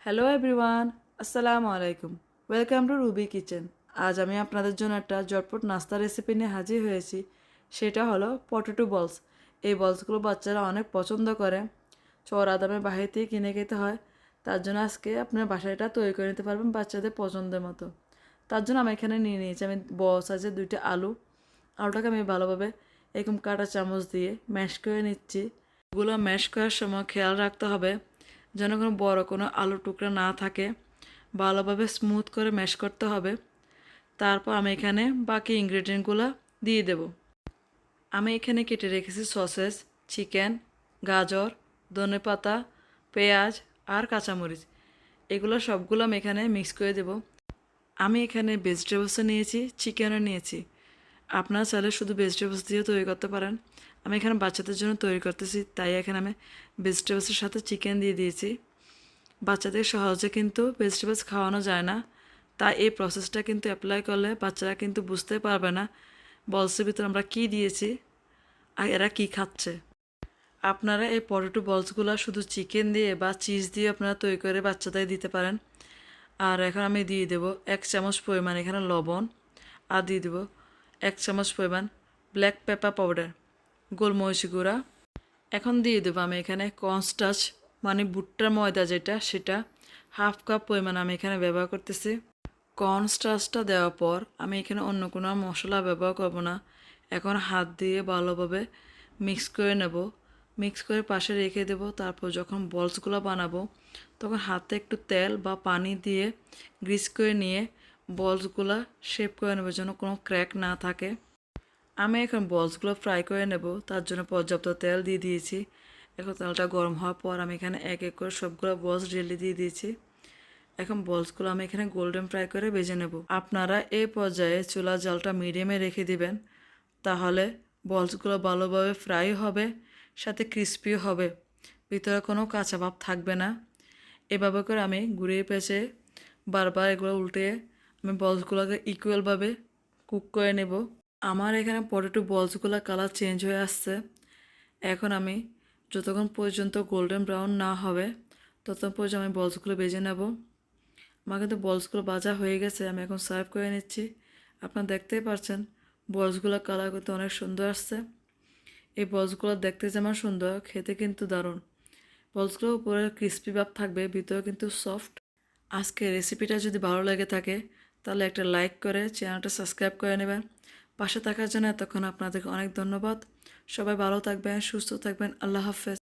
Hello everyone, আসসালামু আলাইকুম। Welcome to Ruby kitchen. আজ আমি আপনাদের জন্য একটা ঝটপট নাস্তা রেসিপি নিয়ে হাজির হয়েছি। সেটা হলো পটেটো বলস। এই বলসগুলো বাচ্চারা অনেক পছন্দ করে। চড়া দামে বাহির থেকে কিনে খেতে হয়। তার জন্য আজকে আপনার বাসায় এটা তৈরি করে নিতে পারবেন বাচ্চাদের পছন্দের মতো। তার জন্য আমি এখানে নিয়ে নিয়েছি আমি বড় সাইজের 2টা আলু। আলুটাকে আমি ভালোভাবে এরকম কাঁটা চামচ দিয়ে ম্যাশ করে নিচ্ছি। এগুলো ম্যাশ করার সময় খেয়াল রাখতে হবে যেন কোনো বড় কোনো আলু টুকরা না থাকে। ভালোভাবে স্মুথ করে ম্যাশ করতে হবে। তারপর আমি এখানে বাকি ইনগ্রেডিয়েন্টগুলো দিয়ে দেব। আমি এখানে কেটে রেখেছি সসেস, চিকেন, গাজর, ধনেপাতা, পেঁয়াজ আর কাঁচামরিচ। এগুলো সবগুলো আমি এখানে মিক্স করে দেব। আমি এখানে ভেজিটেবলসও নিয়েছি, চিকেনও নিয়েছি। আপনারা চাইলে শুধু ভেজিটেবলস দিয়েও তৈরি করতে পারেন। আমি এখানে বাচ্চাদের জন্য তৈরি করতেছি, তাই এখানে আমি ভেজিটেবলসের সাথে চিকেন দিয়ে দিয়েছি। বাচ্চাদের সহজে কিন্তু ভেজিটেবলস খাওয়ানো যায় না, তাই এই প্রসেসটা কিন্তু অ্যাপ্লাই করলে বাচ্চারা কিন্তু বুঝতে পারবে না বলসের ভিতরে আমরা কী দিয়েছি আর এরা কী খাচ্ছে। আপনারা এই পটেটো বলসগুলো শুধু চিকেন দিয়ে বা চিজ দিয়ে আপনারা তৈরি করে বাচ্চাদের দিতে পারেন। আর এখন আমি দিয়ে দেবো 1 চামচ পরিমাণ এখানে লবণ, আর দিয়ে দেবো 1 চামচ পরিমাণ ব্ল্যাক পেপার পাউডার, গোলমরিচ গুঁড়া। এখন দিয়ে দেবো আমি এখানে কর্নস্টার্চ মানে ভুট্টার ময়দা যেটা, সেটা 1/2 কাপ পরিমাণ আমি এখানে ব্যবহার করতেছি। কর্নস্টার্চটা দেওয়ার পর আমি এখানে অন্য কোনো মশলা ব্যবহার করব না। এখন হাত দিয়ে ভালোভাবে মিক্স করে নেব। মিক্স করে পাশে রেখে দেব। তারপর যখন বলসগুলো বানাবো তখন হাতে একটু তেল বা পানি দিয়ে গ্রিস করে নিয়ে বলসগুলো শেপ করে নেব যেন কোনো ক্র্যাক না থাকে। আমি এখন বলসগুলো ফ্রাই করে নেব, তার জন্য পর্যাপ্ত তেল দিয়ে দিয়েছি। এখন তেলটা গরম হওয়ার পর আমি এখানে এক এক করে সবগুলো বলস ঢেলে দিয়ে দিয়েছি। এখন বলসগুলো আমি এখানে গোল্ডেন ফ্রাই করে ভেজে নেব। আপনারা এই পর্যায়ে চুলার জালটা মিডিয়ামে রেখে দিবেন, তাহলে বলসগুলো ভালোভাবে ফ্রাই হবে, সাথে ক্রিস্পিও হবে, ভিতরে কোনো কাঁচা ভাব থাকবে না। এভাবে করে আমি ঘুরিয়ে পেঁচে বারবার এগুলো উল্টে আমি বলসগুলোকে ইকুয়ালভাবে কুক করে নেব। আমার এখানে পটেটো বলসগুলো কালার চেঞ্জ হয়ে আসছে। এখন আমি যতক্ষণ পর্যন্ত গোল্ডেন ব্রাউন না হবে ততক্ষণ পর্যন্ত আমি বলসগুলো ভেজে নেব। আমার কিন্তু বলসগুলো ভাজা হয়ে গেছে, আমি এখন সার্ভ করে নিচ্ছি। আপনারা দেখতেই পাচ্ছেন বলসগুলোর কালার কিন্তু অনেক সুন্দর আসছে। এই বলসগুলো দেখতে যেমন সুন্দর, খেতে কিন্তু দারুণ। বলসগুলোর উপরে ক্রিস্পি ভাব থাকবে, ভিতরে কিন্তু সফট। আজকে রেসিপিটা যদি ভালো লেগে থাকে তাহলে একটা লাইক করে চ্যানেলটা সাবস্ক্রাইব করে নেবেন। পাশে থাকার জন্য এতক্ষণ আপনাদেরকে অনেক ধন্যবাদ। সবাই ভালো থাকবেন, সুস্থ থাকবেন। আল্লাহ হাফেজ।